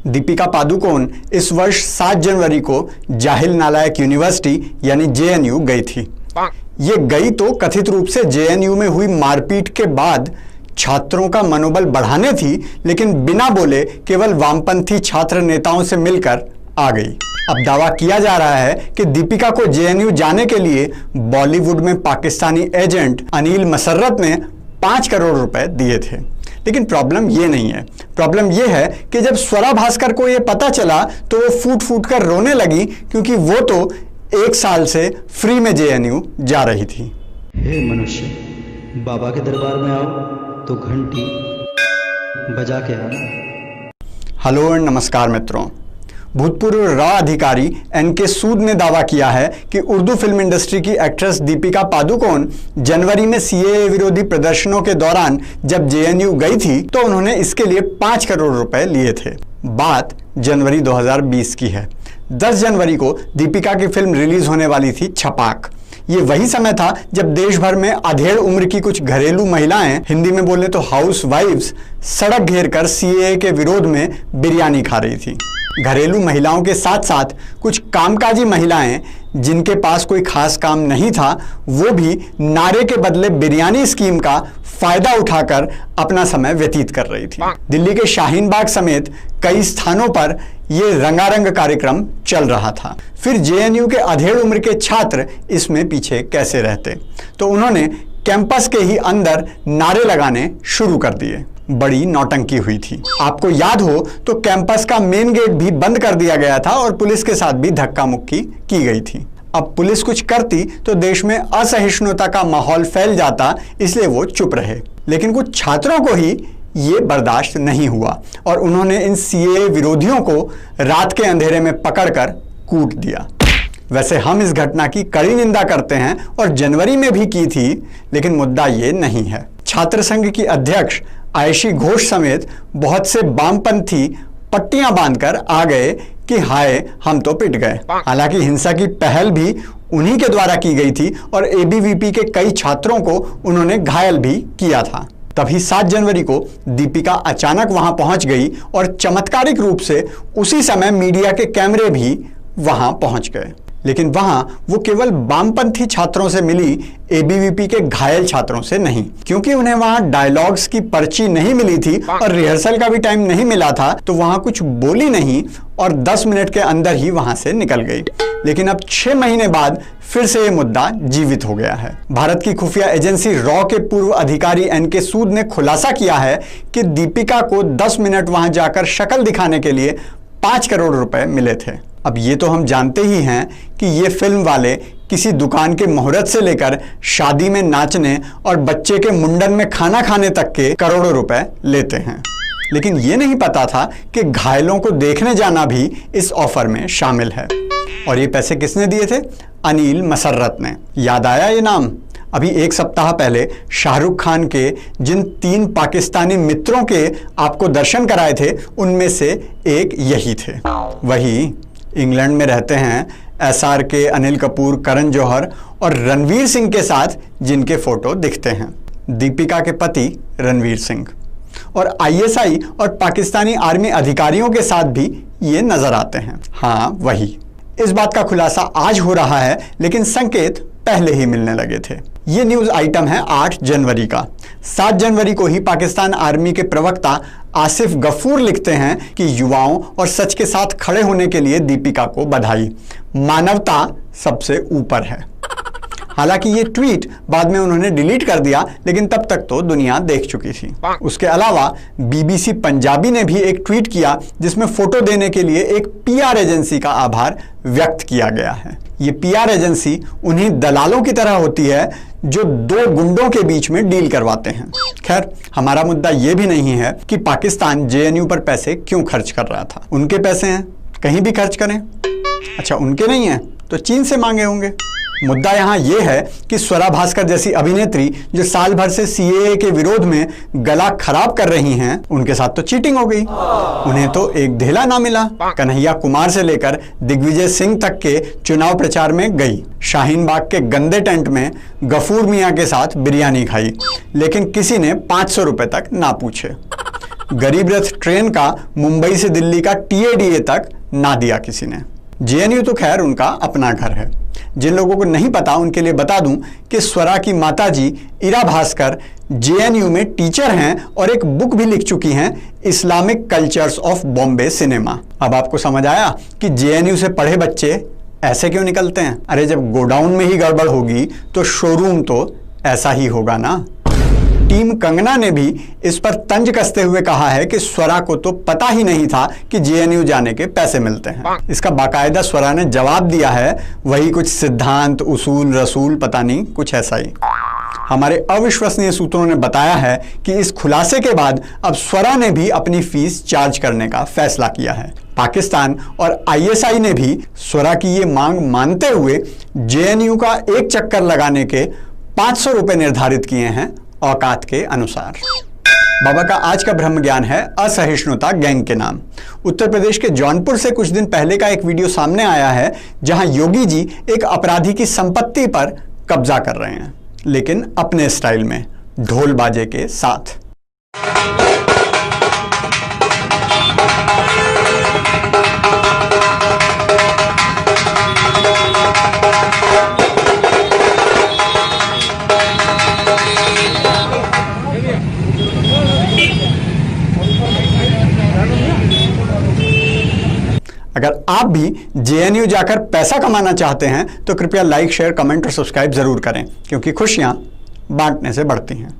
दीपिका पादुकोण इस वर्ष 7 जनवरी को जाहिल नालायक यूनिवर्सिटी यानी जेएनयू गई थी। ये गई तो कथित रूप से जेएनयू में हुई मारपीट के बाद छात्रों का मनोबल बढ़ाने थी, लेकिन बिना बोले केवल वामपंथी छात्र नेताओं से मिलकर आ गई। अब दावा किया जा रहा है कि दीपिका को जेएनयू जाने के लिए बॉलीवुड में पाकिस्तानी एजेंट अनिल मसर्रत ने 5 करोड़ रुपए दिए थे। लेकिन प्रॉब्लम ये नहीं है। प्रॉब्लम ये है कि जब स्वरा भास्कर को ये पता चला तो वो फूट फूट कर रोने लगी, क्योंकि वो तो 1 साल से फ्री में जेएनयू जा रही थी। हे मनुष्य, बाबा के दरबार में आओ तो घंटी बजा के आना। हेलो एंड नमस्कार मित्रों। भूतपूर्व रॉ अधिकारी एनके सूद ने दावा किया है कि उर्दू फिल्म इंडस्ट्री की एक्ट्रेस दीपिका पादुकोण जनवरी में सीएए विरोधी प्रदर्शनों के दौरान जब जेएनयू गई थी तो उन्होंने इसके लिए 5 करोड़ रुपए लिए थे। बात जनवरी 2020 की है। 10 जनवरी को दीपिका की फिल्म रिलीज होने वाली थी छपाक। ये वही समय था जब देश भर में अधेड़ उम्र की कुछ घरेलू महिलाएं, हिंदी में बोले तो हाउस वाइफ्स, सड़क घेर कर सीएए के विरोध में बिरयानी खा रही थी। घरेलू महिलाओं के साथ साथ कुछ कामकाजी महिलाएं जिनके पास कोई खास काम नहीं था, वो भी नारे के बदले बिरयानी स्कीम का फायदा उठाकर अपना समय व्यतीत कर रही थी। दिल्ली के शाहीन बाग समेत कई स्थानों पर यह रंगारंग कार्यक्रम चल रहा था। फिर जेएनयू के अधेड़ उम्र के छात्र इसमें पीछे कैसे रहते, तो उन्होंने कैंपस के ही अंदर नारे लगाने शुरू कर दिए। बड़ी नौटंकी हुई थी। आपको याद हो तो कैंपस का मेन गेट भी बंद कर दिया गया था और पुलिस के साथ भी धक्का मुक्की की गई थी। अब पुलिस कुछ करती तो देश में असहिष्णुता का माहौल फैल जाता, इसलिए वो चुप रहे। लेकिन कुछ छात्रों को ही ये बर्दाश्त नहीं हुआ और उन्होंने इन सीएए विरोधियों को रात के अंधेरे में पकड़कर कूट दिया। वैसे हम इस घटना की कड़ी निंदा करते हैं और जनवरी में भी की थी, लेकिन मुद्दा ये नहीं है। छात्र संघ की अध्यक्ष आयशी घोष समेत बहुत से वामपंथी पट्टियां बांधकर आ गए कि हाय हम तो पिट गए। हालांकि हिंसा की पहल भी उन्हीं के द्वारा की गई थी और एबीवीपी के कई छात्रों को उन्होंने घायल भी किया था। तभी 7 जनवरी को दीपिका अचानक वहां पहुंच गई और चमत्कारिक रूप से उसी समय मीडिया के कैमरे भी वहां पहुंच गए। लेकिन वहां वो केवल वामपंथी छात्रों से मिली, एबीवीपी के घायल छात्रों से नहीं, क्योंकि उन्हें वहां डायलॉग्स की पर्ची नहीं मिली थी और रिहर्सल का भी टाइम नहीं मिला था, तो वहां कुछ बोली नहीं और 10 मिनट के अंदर ही वहां से निकल गई। लेकिन अब 6 महीने बाद फिर से ये मुद्दा जीवित हो गया है। भारत की खुफिया एजेंसी रॉ के पूर्व अधिकारी एनके सूद ने खुलासा किया है कि दीपिका को 10 मिनट वहां जाकर शक्ल दिखाने के लिए 5 करोड़ रुपए मिले थे। अब ये तो हम जानते ही हैं कि ये फिल्म वाले किसी दुकान के मुहूर्त से लेकर शादी में नाचने और बच्चे के मुंडन में खाना खाने तक के करोड़ों रुपए लेते हैं। लेकिन ये नहीं पता था कि घायलों को देखने जाना भी इस ऑफर में शामिल है। और ये पैसे किसने दिए थे? अनिल मसर्रत ने। याद आया ये नाम? अभी 1 सप्ताह पहले शाहरुख खान के जिन 3 पाकिस्तानी मित्रों के आपको दर्शन कराए थे, उनमें से एक यही थे। वही इंग्लैंड में रहते हैं SRK, अनिल कपूर, करण जौहर और रणवीर सिंह के साथ जिनके फोटो दिखते हैं। दीपिका के पति रणवीर सिंह और ISI और पाकिस्तानी आर्मी अधिकारियों के साथ भी ये नजर आते हैं। हाँ वही। इस बात का खुलासा आज हो रहा है, लेकिन संकेत पहले ही मिलने लगे थे। ये न्यूज आइटम है 8 जनवरी का। 7 जनवरी को ही पाकिस्तान आर्मी के प्रवक्ता आसिफ गफूर लिखते हैं कि युवाओं और सच के साथ खड़े होने के लिए दीपिका को बधाई, मानवता सबसे ऊपर है। हालांकि ये ट्वीट बाद में उन्होंने डिलीट कर दिया, लेकिन तब तक तो दुनिया देख चुकी थी। उसके अलावा BBC पंजाबी ने भी एक ट्वीट किया जिसमें फोटो देने के लिए एक PR एजेंसी का आभार व्यक्त किया गया है। ये PR एजेंसी उन्हीं दलालों की तरह होती है जो 2 गुंडों के बीच में डील करवाते हैं। खैर, हमारा मुद्दा ये भी नहीं है कि पाकिस्तान जेएनयू पर पैसे क्यों खर्च कर रहा था। उनके पैसे हैं, कहीं भी खर्च करें। अच्छा, उनके नहीं है तो चीन से मांगे होंगे। मुद्दा यहाँ यह है कि स्वरा भास्कर जैसी अभिनेत्री जो साल भर से सीएए के विरोध में गला खराब कर रही हैं, उनके साथ तो चीटिंग हो गई। उन्हें तो एक धेला ना मिला। कन्हैया कुमार से लेकर दिग्विजय सिंह तक के चुनाव प्रचार में गई, शाहीन बाग के गंदे टेंट में गफूर मियां के साथ बिरयानी खाई, लेकिन किसी ने 500 रुपए तक ना पूछे। गरीब रथ ट्रेन का मुंबई से दिल्ली का TADA तक ना दिया किसी ने। JNU तो खैर उनका अपना घर है। जिन लोगों को नहीं पता उनके लिए बता दूं कि स्वरा की माताजी इरा भास्कर JNU में टीचर हैं और एक बुक भी लिख चुकी हैं, Islamic cultures of Bombay cinema. अब आपको समझ आया कि JNU से पढ़े बच्चे ऐसे क्यों निकलते हैं। अरे जब गोडाउन में ही गड़बड़ होगी तो शोरूम तो ऐसा ही होगा ना। टीम कंगना ने भी इस पर तंज कसते हुए कहा है कि स्वरा को तो पता ही नहीं था कि JNU जाने के पैसे मिलते हैं। इसका बाकायदा स्वरा ने जवाब दिया है, वही कुछ सिद्धांत उसूल रसूल पता नहीं कुछ ऐसा ही। हमारे अविश्वसनीय सूत्रों ने बताया है कि इस खुलासे के बाद अब स्वरा ने भी अपनी फीस चार्ज करने का फैसला किया है। पाकिस्तान और ISI ने भी स्वरा की ये मांग मानते हुए JNU का एक चक्कर लगाने के 500 रुपए निर्धारित किए हैं औकात के अनुसार। बाबा का आज का ब्रह्म ज्ञान है असहिष्णुता गैंग के नाम। उत्तर प्रदेश के जौनपुर से कुछ दिन पहले का एक वीडियो सामने आया है जहां योगी जी एक अपराधी की संपत्ति पर कब्जा कर रहे हैं, लेकिन अपने स्टाइल में, ढोल बाजे के साथ। अगर आप भी JNU जाकर पैसा कमाना चाहते हैं तो कृपया लाइक, शेयर, कमेंट और सब्सक्राइब जरूर करें, क्योंकि खुशियां बांटने से बढ़ती हैं।